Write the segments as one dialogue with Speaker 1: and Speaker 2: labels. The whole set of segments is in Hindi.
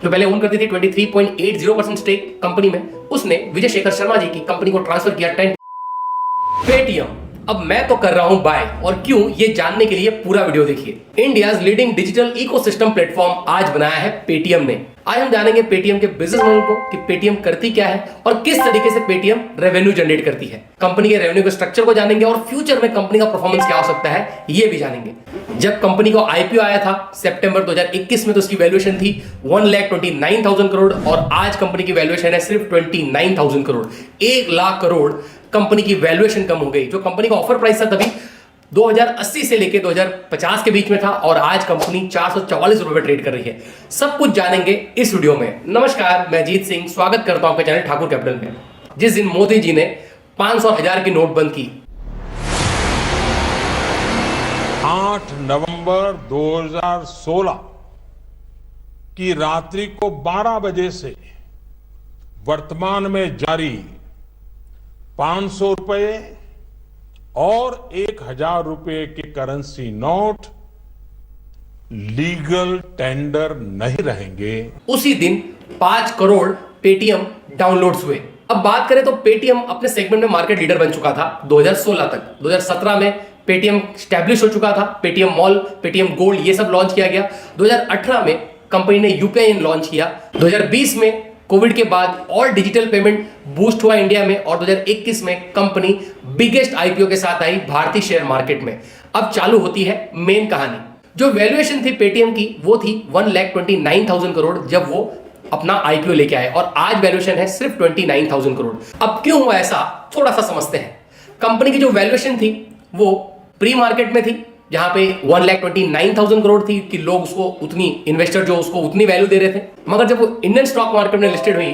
Speaker 1: जो पहले ओन करती थी 23.80% स्टेक कंपनी में, उसने विजय शेखर शर्मा जी की कंपनी को ट्रांसफर किया 10। पेटीएम अब मैं तो कर रहा हूं बाय, और क्यों, ये जानने के लिए पूरा वीडियो देखिए। India's leading digital ecosystem platform आज बनाया है पेटीएम ने। आज हम जानेंगे पेटीएम के बिजनेस मॉडल को कि पेटीएम करती क्या है और किस तरीके से पेटीएम रेवेन्यू जनरेट करती है। कंपनी के रेवेन्यू के स्ट्रक्चर को जानेंगे और फ्यूचर में कंपनी का परफॉर्मेंस क्या हो सकता है ये भी जानेंगे। जब कंपनी को आईपीओ आया था सितंबर 2021 में, तो उसकी वैल्यूएशन थी 1,29,000 करोड़ और आज कंपनी की वैल्यूएशन है सिर्फ 29,000 करोड़। 1 लाख करोड़ कंपनी की वैल्यूएशन कम हो गई। जो कंपनी का ऑफर प्राइस था तभी 2080 से लेकर 2050 के बीच में था और आज कंपनी 444 रुपए ट्रेड कर रही है। सब कुछ जानेंगे इस वीडियो में। नमस्कार, मैं जीत सिंह स्वागत करता हूं आपके चैनल ठाकुर कैपिटल में। जिस दिन मोदी जी ने 500,000 की नोट बंद की,
Speaker 2: 8 नवंबर 2016 की रात्रि को 12 बजे से वर्तमान में जारी 500 रुपए और 1,000 रुपए के करेंसी नोट लीगल टेंडर नहीं रहेंगे।
Speaker 1: उसी दिन 5 करोड़ पेटीएम डाउनलोड्स हुए। अब बात करें तो पेटीएम अपने सेगमेंट में मार्केट लीडर बन चुका था 2016 तक। 2017 में पेटीएम स्टैब्लिश हो चुका था। पेटीएम मॉल, पेटीएम गोल्ड, ये सब लॉन्च किया गया। 2018 में कंपनी ने यूपीआई लॉन्च किया। 2020 में कोविड के बाद और डिजिटल पेमेंट बूस्ट हुआ इंडिया में और 2021 में कंपनी बिगेस्ट आईपीओ के साथ आई भारतीय शेयर मार्केट में। अब चालू होती है मेन कहानी। जो वैल्यूएशन थी पेटीएम की वो थी 1,29,000 करोड़ जब वो अपना आईपीओ लेके आए और आज वैल्यूएशन है सिर्फ 29,000 करोड़। अब क्यों हुआ ऐसा, थोड़ा सा समझते हैं। कंपनी की जो वैल्यूएशन थी वो प्री मार्केट में थी जहां पे 1,29,000 करोड़ थी कि लोग उसको उतनी, इन्वेस्टर जो उसको उतनी वैल्यू दे रहे थे। मगर जब वो इंडियन स्टॉक मार्केट में लिस्टेड हुई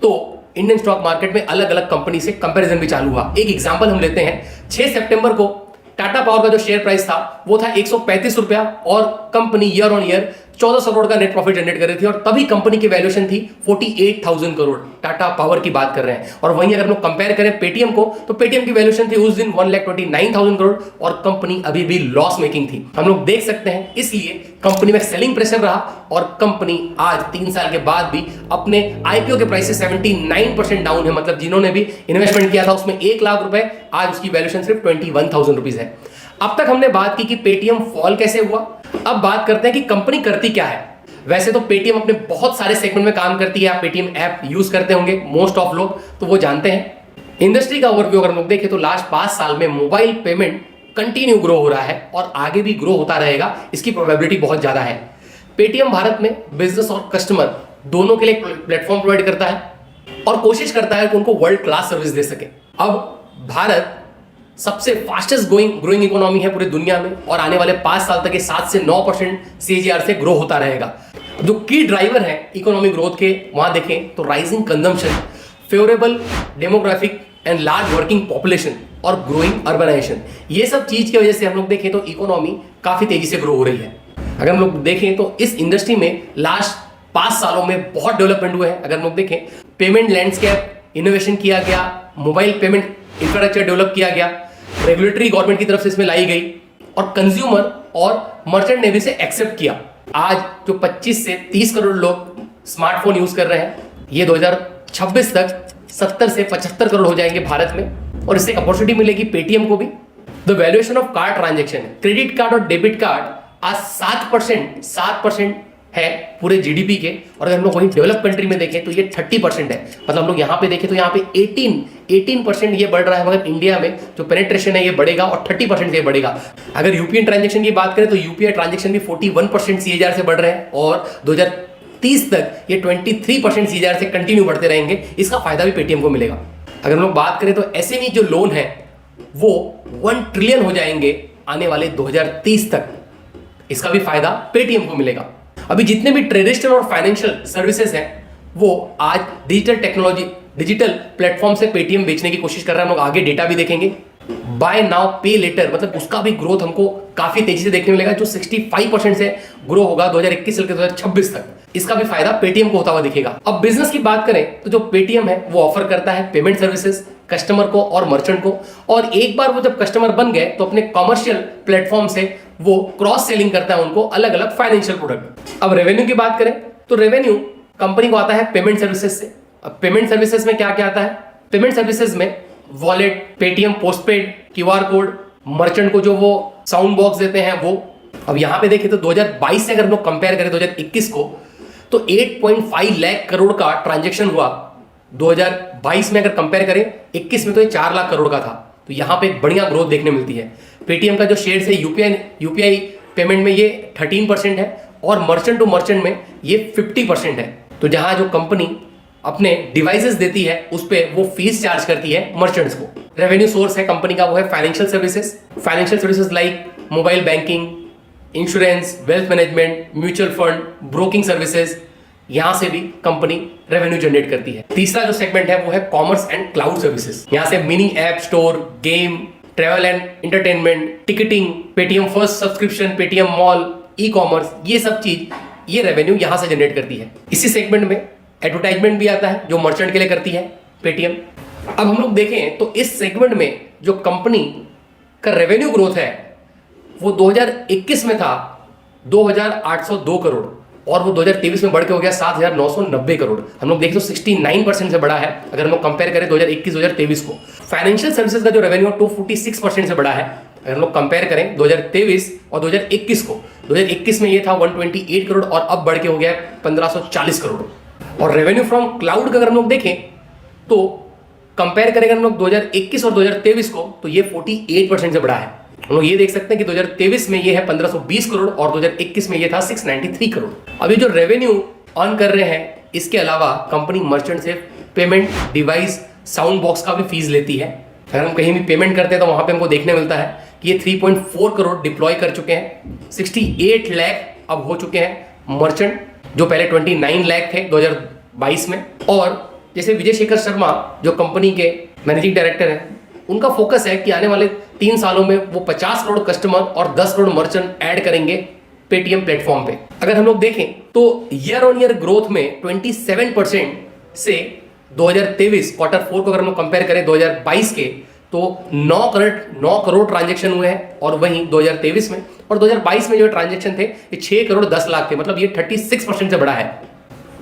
Speaker 1: तो इंडियन स्टॉक मार्केट में अलग अलग कंपनी से कंपैरिजन भी चालू हुआ। एक एग्जांपल हम लेते हैं। 6 सितंबर को टाटा पावर का जो शेयर प्राइस था वो था 135 रुपया और company year on year 1400 crore का नेट प्रॉफिट जनरेट कर रही थी और तभी कंपनी की वैल्यूएशन थी 48,000 करोड़। टाटा पावर की बात कर रहे हैं। और वहीं अगर हम लोग कंपेयर करें पेटीएम को, तो पेटीएम की वैल्यूएशन थी उस दिन 1,29,000 करोड़ और कंपनी अभी भी लॉस मेकिंग थी। हम लोग देख सकते हैं। इसलिए कंपनी में सेलिंग प्रेशर रहा और कंपनी आज 3 साल के बाद भी अपने आईपीओ के प्राइस से 79% डाउन है। मतलब जिन्होंने भी इन्वेस्टमेंट किया था उसमें 1 लाख रुपए, आज उसकी वैल्यूएशन सिर्फ 21,000 रुपीज है। अब तक हमने बात की कि पेटीएम फॉल कैसे हुआ। अब बात करते हैं कि कंपनी करती क्या है। वैसे तो पेटीएम अपने बहुत सारे सेगमेंट में काम करती है। आप पेटीएम ऐप यूज करते होंगे मोस्ट ऑफ लोग, तो वो जानते हैं। इंडस्ट्री का ओवरव्यू अगर हम लोग देखें तो लास्ट 5 साल में मोबाइल पेमेंट कंटिन्यू ग्रो हो रहा है और आगे भी ग्रो होता रहेगा। इसकी प्रोबेबिलिटी बहुत ज्यादा है। पेटीएम भारत में बिजनेस और कस्टमर दोनों के लिए प्लेटफॉर्म प्रोवाइड करता है और कोशिश करता है कि उनको वर्ल्ड क्लास सर्विस दे सके। अब भारत सबसे फास्टेस्ट ग्रोइंग इकोनॉमी है पूरी दुनिया में और आने वाले 5 साल तक ये 7 से 9% सीएजीआर से ग्रो होता रहेगा। जो की ड्राइवर है इकोनॉमिक ग्रोथ के, वहां देखें तो rising consumption, favourable demographic and large working population और ग्रोइंग अर्बनाइजेशन, ये सब चीज की वजह से हम लोग देखें तो इकोनॉमी काफी तेजी से ग्रो हो रही है। अगर हम लोग देखें तो इस इंडस्ट्री में लास्ट 5 सालों में बहुत डेवलपमेंट हुए हैं। अगर हम लोग देखें, पेमेंट लैंडस्केप इनोवेशन किया गया, मोबाइल पेमेंट इंफ्रास्ट्रक्चर डेवलप किया गया, रेगुलेटरी गवर्नमेंट की तरफ से इसमें लाई गई और कंज्यूमर और मर्चेंट ने भी इसे एक्सेप्ट किया। आज जो 25 से 30 करोड़ लोग स्मार्टफोन यूज कर रहे हैं, ये 2026 तक 70 से 75 करोड़ हो जाएंगे भारत में और इससे अपॉर्चुनिटी मिलेगी पेटीएम को भी। The valuation of card transaction, credit card और डेबिट कार्ड आज 7% है पूरे जीडीपी के और अगर हम लोग वहीं डेवलप कंट्री में देखें तो ये 30% है। मतलब हम लोग यहाँ पे देखें तो यहाँ पे 18% ये बढ़ रहा है, मगर इंडिया में जो पेनिट्रेशन है ये बढ़ेगा और 30% ये बढ़ेगा। अगर यूपीआई ट्रांजेक्शन की बात करें तो यूपीआई ट्रांजेक्शन भी 41% सीएजीआर से बढ़ रहे हैं और 2030 तक ये 23% सीएजीआर से कंटिन्यू बढ़ते रहेंगे। इसका फायदा भी पेटीएम को मिलेगा। अगर हम लोग बात करें तो एसएमई जो लोन है वो 1 ट्रिलियन हो जाएंगे आने वाले 2030 तक। इसका भी फायदा पेटीएम को मिलेगा। अभी जितने भी ट्रेडिशनल और फाइनेंशियल सर्विसेज हैं वो आज डिजिटल टेक्नोलॉजी, डिजिटल प्लेटफॉर्म से पेटीएम बेचने की कोशिश कर रहे हैं। हम लोग आगे डेटा भी देखेंगे। बाय नाउ पे लेटर, मतलब उसका भी ग्रोथ हमको काफी तेजी से देखने मिलेगा, जो 65% से ग्रो होगा 2021 से लेकर 2026 तक। इसका भी फायदा पेटीएम को होता हुआ दिखेगा। अब बिजनेस की बात करें तो जो पेटीएम है वो ऑफर करता है पेमेंट सर्विसेज कस्टमर को और मर्चेंट को, और एक बार वो जब कस्टमर बन गए तो अपने कमर्शियल प्लेटफॉर्म से वो क्रॉस सेलिंग करता है उनको अलग अलग फाइनेंशियल प्रोडक्ट। अब रेवेन्यू की बात करें तो रेवेन्यू कंपनी को आता है पेमेंट सर्विसेज से। अब पेमेंट सर्विसेज में क्या क्या आता है? पेमेंट सर्विसेज में wallet, Paytm postpaid, QR code, merchant को जो वो साउंड बॉक्स देते हैं वो। अब यहां पे देखें तो 2022 से अगर हम लोग कंपेयर करें 2021 को, तो 8.5 लाख करोड़ का ट्रांजैक्शन हुआ 2022 में। अगर कंपेयर करें 21 में तो ये 4 लाख करोड़ का था। तो यहां पे एक बढ़िया ग्रोथ देखने मिलती है। पेटीएम का जो शेयर है यूपीआई पेमेंट में ये 13% है और मर्चेंट टू मर्चेंट में ये 50% है। तो जहां जो कंपनी अपने डिवाइसेस देती है उस पे वो फीस चार्ज करती है मर्चेंट्स को। रेवेन्यू सोर्स है कंपनी का वो है financial services like mobile banking, insurance, wealth management, mutual fund, broking services. यहां से भी कंपनी रेवेन्यू जनरेट करती है। तीसरा जो सेगमेंट है वो है कॉमर्स एंड क्लाउड सर्विसेज। यहां से mini app store, game, travel and entertainment, ticketing, Paytm first subscription, Paytm mall, e commerce, ये सब चीज ये रेवेन्यू यहां से जनरेट करती है। इसी सेगमेंट में एडवर्टाइजमेंट भी आता है जो मर्चेंट के लिए करती है पेटीएम। अब हम लोग देखें तो इस सेगमेंट में जो कंपनी का रेवेन्यू ग्रोथ है वो 2021 में था 2,802 करोड़ और वो 2023 में बढ़ के हो गया 7,990 करोड़। हम लोग देखें तो 69% से बढ़ा है अगर हम लोग कंपेयर करें 2021-2023 को। फाइनेंशियल सर्विसेज का जो रेवेन्यू 246% से बढ़ा है अगर हम लोग कंपेयर करें 2023 और 2021 को। 2021 में ये था 128 करोड़ और अब बढ़ के हो गया 1,540 करोड़। और रेवेन्यू फ्रॉम क्लाउड का अगर हम लोग देखें तो कंपेयर करेंगे हम लोग 2021 और 2023 को तो ये 48% से बढ़ा है। हम लोग ये देख सकते हैं कि 2023 में ये है 1520 करोड़ और 2021 में ये था 693 करोड़। अभी जो रेवेन्यू अर्न कर रहे हैं इसके अलावा कंपनी मर्चेंट से पेमेंट, डिवाइस, साउंड बॉक्स का भी फीस लेती है। अगर हम कहीं भी पेमेंट करते हैं तो वहां पे हमको देखने मिलता है कि ये 3.4 करोड़ डिप्लॉय कर चुके हैं। 68 लाख अब हो चुके हैं मर्चेंट जो पहले 29 लाख थे 2022 में। और जैसे विजय शेखर शर्मा जो कंपनी के मैनेजिंग डायरेक्टर हैं उनका फोकस है कि आने वाले 3 सालों में वो 50 करोड़ कस्टमर और 10 करोड़ मर्चेंट ऐड करेंगे पेटीएम प्लेटफॉर्म पे। अगर हम लोग देखें तो ईयर ऑन ईयर ग्रोथ में 27% से 2023 क्वार्टर 4 को अगर हम लोग कंपेयर करें 2022 के तो 9 करोड़ ट्रांजेक्शन हुए हैं। और वहीं 2023 में और 2022 में जो ट्रांजेक्शन थे ये 6 करोड़ 10 लाख थे, मतलब ये 36% से बढ़ा है।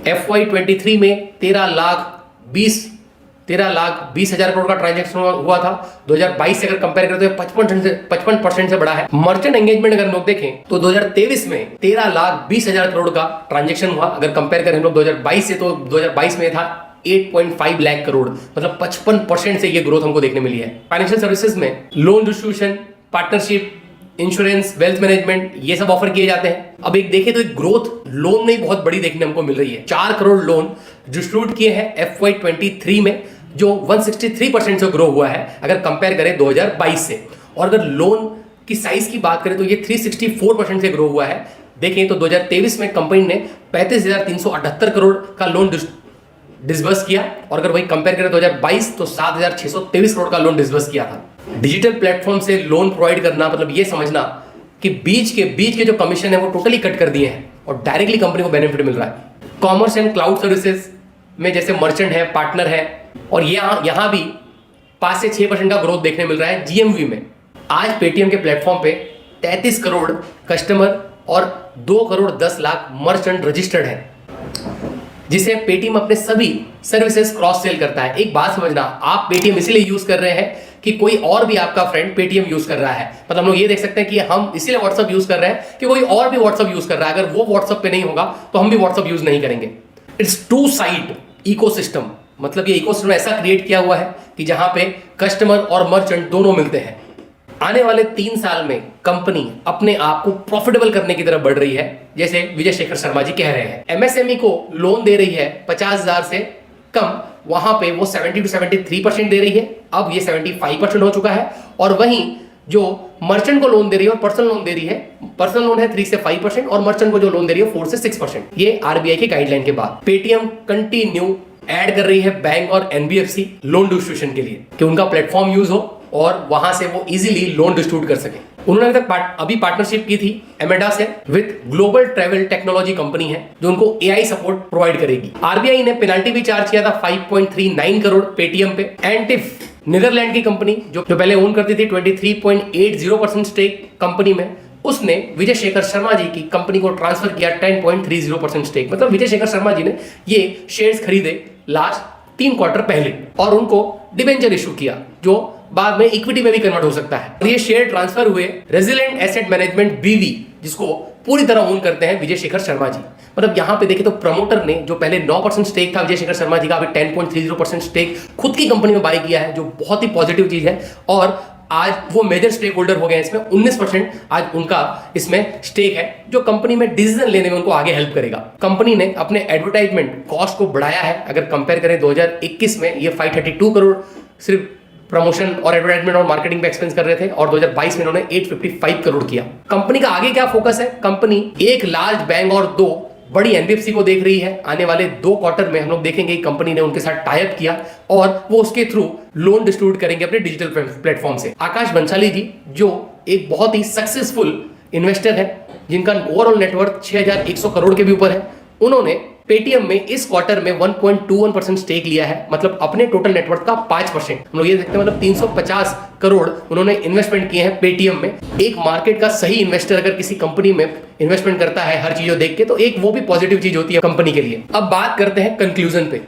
Speaker 1: FY23 में 13,20,000 करोड़ का ट्रांजैक्शन हुआ था। 2022 से अगर कंपेयर करें तो 55% से बढ़ा है। मर्चेंट एंगेजमेंट अगर हम लोग देखें तो 2023 में 13,20,000 करोड़ का ट्रांजैक्शन हुआ। अगर कंपेयर करें हम लोग 2022 से तो 2022 में था 8.5 लाख करोड़, मतलब 55% से ये ग्रोथ हमको देखने मिली है। फाइनेंशियल सर्विसेज में loan distribution, partnership, insurance, wealth management ये सब ऑफर किए जाते हैं। अब एक देखें तो एक ग्रोथ लोन में बहुत बड़ी देखने हमको मिल रही है। 4 करोड़ लोन डिस्ट्रीब्यूट किए हैं FY23 में जो 163% से ग्रो हुआ है अगर कंपेयर करें 2022 से। और अगर लोन की साइज की बात करें तो ये 364% से ग्रो हुआ है। देखें तो 2023 में कंपनी ने 35,378 करोड़ का लोन डिसबर्स किया और अगर वही कंपेयर करें 2022 तो 7,623 करोड़ का लोन डिसबर्स किया था। डिजिटल प्लेटफॉर्म से लोन प्रोवाइड करना मतलब ये समझना कि बीच के जो कमीशन है वो टोटली कट कर दिए हैं और डायरेक्टली कंपनी को बेनिफिट मिल रहा है। कॉमर्स एंड क्लाउड सर्विसेज में जैसे मर्चेंट है, पार्टनर है और यहाँ भी 5 से 6% का ग्रोथ देखने मिल रहा है GMV में। आज पेटीएम के प्लेटफॉर्म पे 33 करोड़ कस्टमर और 2 करोड़ 10 लाख मर्चेंट रजिस्टर्ड है जिसे पेटीएम अपने सभी सर्विसेज क्रॉस सेल करता है। एक बात समझना, आप पेटीएम इसलिए यूज कर रहे हैं कि कोई और भी आपका फ्रेंड पेटीएम यूज कर रहा है। मतलब हम लोग ये देख सकते हैं कि हम इसीलिए व्हाट्सअप यूज कर रहे हैं कि कोई और भी व्हाट्सअप यूज कर रहा है। अगर वो व्हाट्सअप पे नहीं होगा तो हम भी व्हाट्सअप यूज नहीं करेंगे। इट्स टू साइड इकोसिस्टम, मतलब ये इकोसिस्टम ऐसा क्रिएट किया हुआ है कि जहां पे कस्टमर और मर्चेंट दोनों मिलते हैं। आने वाले 3 साल में कंपनी अपने आप को प्रॉफिटेबल करने की तरफ बढ़ रही है, जैसे विजय शेखर शर्मा जी कह रहे हैं। MSME को लोन दे रही है 50,000 से कम, वहां पे वो 70 to 73% दे रही है, अब ये 75% हो चुका है। और वहीं जो मर्चेंट को लोन दे रही है और पर्सनल लोन दे रही है, पर्सनल लोन है 3 से 5% और मर्चेंट को जो लोन दे रही है 4 से 6%। ये RBI के गाइडलाइन के बाद पेटीएम कंटिन्यू ऐड कर रही है बैंक और NBFC लोन डिस्ट्रीब्यूशन के लिए कि उनका प्लेटफॉर्म यूज हो और वहां से वो इजीली लोन डिस्ट्रीब्यूट कर सके। उन्होंने अभी पार्टनरशिप की थी एमेडा से with global travel technology company है जो उनको AI सपोर्ट प्रोवाइड करेगी। RBI ने पेनल्टी भी चार्ज किया था 5.39 करोड़ पेटीएम पे। एंटिफ नीदरलैंड की कंपनी जो पहले ओन करती थी 23.80% स्टेक कंपनी में, उसने विजय शेखर शर्मा जी की कंपनी को ट्रांसफर किया 10.30% स्टेक। मतलब विजय शेखर शर्मा जी ने ये शेयर्स खरीदे लास्ट 3 क्वार्टर पहले और उनको डिबेंचर इशू किया जो बाद में इक्विटी में भी कन्वर्ट हो सकता है। और ये शेयर ट्रांसफर हुए रेजिलेंट एसेट मैनेजमेंट बीवी, जिसको पूरी तरह ओन करते हैं विजय शेखर शर्मा जी। मतलब यहां पे देखें तो प्रमोटर ने जो पहले 9% स्टेक था विजय शेखर शर्मा जी का, अभी 10.30% स्टेक खुद की कंपनी में बाय किया है, जो बहुत ही पॉजिटिव चीज है। और आज वो मेजर स्टेक होल्डर हो गए हैं इसमें, 19% आज उनका इसमें स्टेक है, जो कंपनी में डिसीजन लेने में उनको आगे हेल्प करेगा। कंपनी ने अपने एडवर्टाइजमेंट कॉस्ट को बढ़ाया है। अगर कंपेयर करें 2021 में ये 532 करोड़ सिर्फ प्रमोशन और एडवर्टाइजमेंट और मार्केटिंग पे एक्सपेंस कर रहे थे, और 2022 में इन्होंने 855 करोड़ किया। कंपनी का आगे क्या फोकस है? कंपनी एक लार्ज बैंक और 2 बड़ी एनबीएफसी को देख रही है। आने वाले 2 क्वार्टर में हम लोग देखेंगे कंपनी ने उनके साथ टाई अप किया और वो उसके थ्रू लोन डिस्ट्रीब्यूट करेंगे अपने डिजिटल प्लेटफॉर्म से। आकाश बंसाली जी जो एक बहुत ही सक्सेसफुल इन्वेस्टर है, जिनका ओवरऑल नेटवर्थ 6100 करोड़ के भी ऊपर है, उन्होंने पेटीएम में इस क्वार्टर में 1.21% स्टेक लिया है। मतलब अपने टोटल नेटवर्थ का 5%। हम लोग ये देखते हैं, मतलब 350 करोड़ उन्होंने इन्वेस्टमेंट किए हैं पेटीएम में। एक मार्केट का सही इन्वेस्टर अगर किसी कंपनी में इन्वेस्टमेंट करता है हर चीजों देख के, तो एक वो भी पॉजिटिव चीज होती है कंपनी के लिए। अब बात करते हैं कंक्लूजन पे।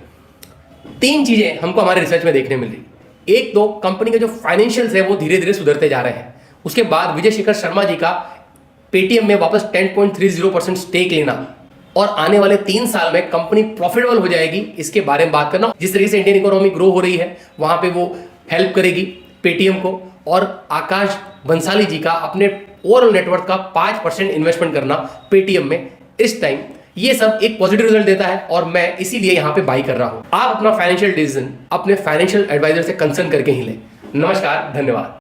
Speaker 1: 3 चीजें हमको हमारे रिसर्च में देखने मिल रही। एक तो कंपनी के जो फाइनेंशियल्स है वो धीरे धीरे सुधरते जा रहे हैं। उसके बाद विजय शेखर शर्मा जी का पेटीएम में वापस 10.30% स्टेक लेना और आने वाले 3 साल में कंपनी प्रॉफिटेबल हो जाएगी, इसके बारे में बात करना। जिस तरीके से इंडियन इकोनॉमी ग्रो हो रही है वहां पे वो हेल्प करेगी पेटीएम को। और आकाश बंसाली जी का अपने ओवरऑल नेटवर्थ का 5% इन्वेस्टमेंट करना पेटीएम में इस टाइम, ये सब एक पॉजिटिव रिजल्ट देता है और मैं इसीलिए यहां पे बाई कर रहा हूं। आप अपना फाइनेंशियल डिसीजन अपने फाइनेंशियल एडवाइजर से कंसर्न करके ही लें। नमस्कार, धन्यवाद।